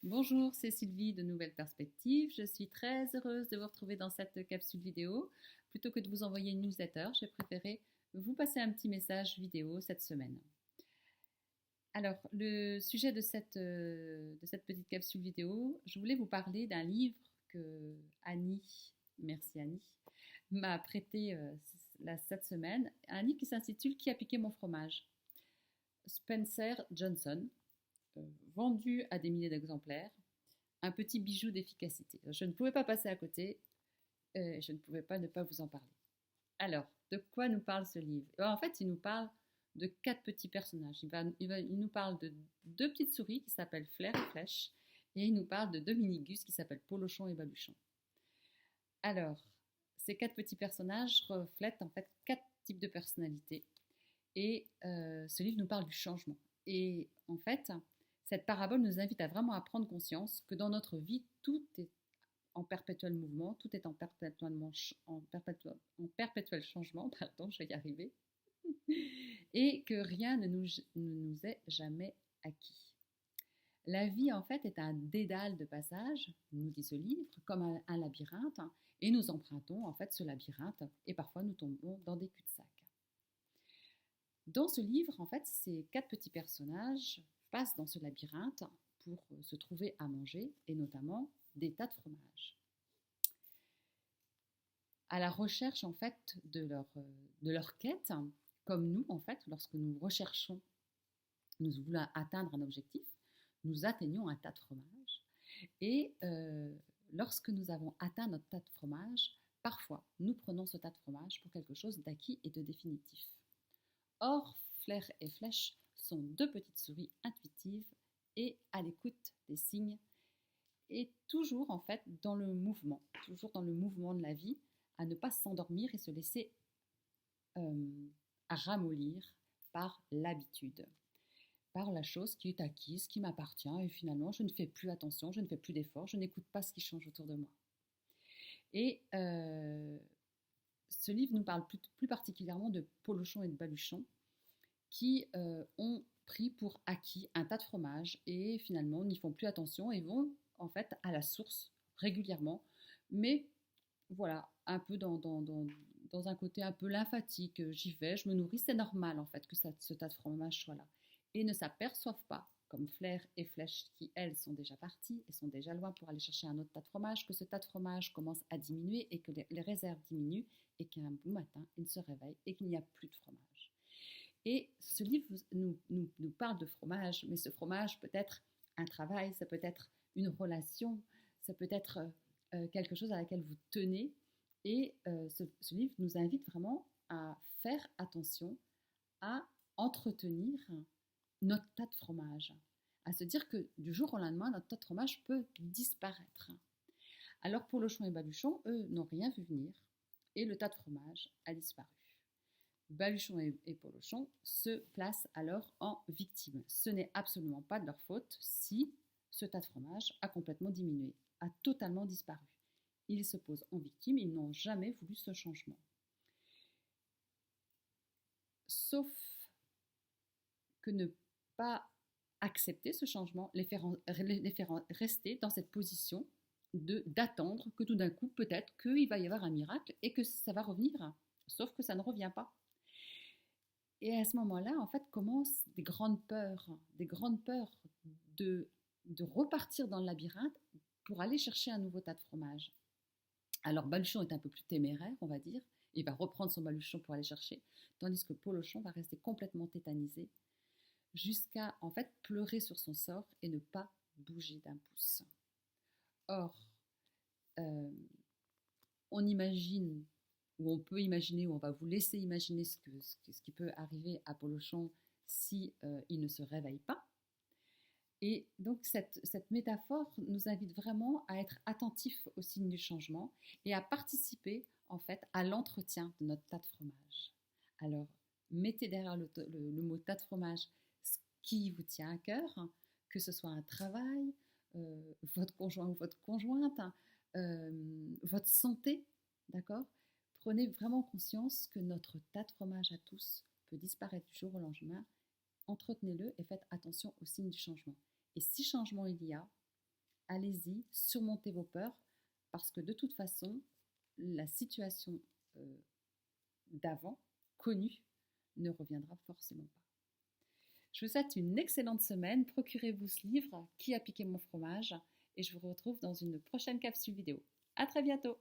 Bonjour, c'est Sylvie de Nouvelles Perspectives. Je suis très heureuse de vous retrouver dans cette capsule vidéo. Plutôt que de vous envoyer une newsletter, j'ai préféré vous passer un petit message vidéo cette semaine. Alors, le sujet de cette petite capsule vidéo, je voulais vous parler d'un livre que Annie, merci Annie, m'a prêté cette semaine. Un livre qui s'intitule Qui a piqué mon fromage? Spencer Johnson, euh, vendu à des milliers d'exemplaires. Un petit bijou d'efficacité. Je ne pouvais pas passer à côté, je ne pouvais pas ne pas vous en parler. Alors, de quoi nous parle ce livre? En fait, il nous parle de quatre petits personnages. Il nous parle de deux petites souris qui s'appellent Flair et Flèche, et il nous parle de deux mini-gus qui s'appellent Polochon et Baluchon. Alors, ces quatre petits personnages reflètent en fait quatre types de personnalités, et ce livre nous parle du changement. Et en fait, cette parabole nous invite à vraiment à prendre conscience que dans notre vie, tout est en perpétuel mouvement, tout est en perpétuel changement, pardon, je vais y arriver, et que rien ne nous est jamais acquis. La vie, en fait, est un dédale de passages, nous dit ce livre, comme un labyrinthe, et nous empruntons, en fait, ce labyrinthe, et parfois nous tombons dans des cul-de-sac. Dans ce livre, en fait, ces quatre petits personnages passent dans ce labyrinthe pour se trouver à manger, et notamment des tas de fromages. À la recherche, en fait, de leur quête, comme nous, en fait, lorsque nous recherchons, nous voulons atteindre un objectif, nous atteignons un tas de fromage. Et lorsque nous avons atteint notre tas de fromage, parfois, nous prenons ce tas de fromage pour quelque chose d'acquis et de définitif. Or, Flair et Flèche sont deux petites souris intuitives et à l'écoute des signes, et toujours en fait dans le mouvement, toujours dans le mouvement de la vie, à ne pas s'endormir et se laisser ramollir par l'habitude, par la chose qui est acquise, qui m'appartient, et finalement je ne fais plus attention, je ne fais plus d'efforts, je n'écoute pas ce qui change autour de moi. Et ce livre nous parle plus particulièrement de Polochon et de Baluchon, qui ont pris pour acquis un tas de fromage et finalement n'y font plus attention et vont en fait à la source régulièrement, mais voilà, un peu dans un côté un peu lymphatique. J'y vais, je me nourris, c'est normal en fait que ce tas de fromage soit là. Et ne s'aperçoivent pas, comme Flair et Flèche, qui elles sont déjà parties et sont déjà loin pour aller chercher un autre tas de fromage, que ce tas de fromage commence à diminuer et que les réserves diminuent et qu'un beau matin, ils se réveillent et qu'il n'y a plus de fromage. Et ce livre nous parle de fromage, mais ce fromage peut être un travail, ça peut être une relation, ça peut être quelque chose à laquelle vous tenez. Et ce livre nous invite vraiment à faire attention, à entretenir notre tas de fromage, à se dire que du jour au lendemain, notre tas de fromage peut disparaître. Alors Polochon et Baluchon, eux, n'ont rien vu venir et le tas de fromage a disparu. Baluchon et Polochon se placent alors en victime. Ce n'est absolument pas de leur faute si ce tas de fromage a complètement diminué, a totalement disparu. Ils se posent en victime, ils n'ont jamais voulu ce changement. Sauf que ne pas accepter ce changement les faire rester dans cette position d'attendre que tout d'un coup, peut-être qu'il va y avoir un miracle et que ça va revenir. Sauf que ça ne revient pas. Et à ce moment-là, en fait, commencent des grandes peurs de repartir dans le labyrinthe pour aller chercher un nouveau tas de fromage. Alors Baluchon est un peu plus téméraire, on va dire, il va reprendre son baluchon pour aller chercher, tandis que Polochon va rester complètement tétanisé, jusqu'à en fait pleurer sur son sort et ne pas bouger d'un pouce. Or, euh, on imagine, ou on peut imaginer, ou on va vous laisser imaginer ce qui peut arriver à Polochon si il ne se réveille pas. Et donc cette métaphore nous invite vraiment à être attentifs aux signes du changement et à participer en fait à l'entretien de notre tas de fromage. Alors mettez derrière le mot tas de fromage ce qui vous tient à cœur, que ce soit un travail, votre conjoint ou votre conjointe, votre santé, d'accord? Prenez vraiment conscience que notre tas de fromage à tous peut disparaître du jour au lendemain. Entretenez-le et faites attention aux signes du changement. Et si changement il y a, allez-y, surmontez vos peurs, parce que de toute façon, la situation d'avant, connue, ne reviendra forcément pas. Je vous souhaite une excellente semaine, procurez-vous ce livre, Qui a piqué mon fromage, et je vous retrouve dans une prochaine capsule vidéo. À très bientôt!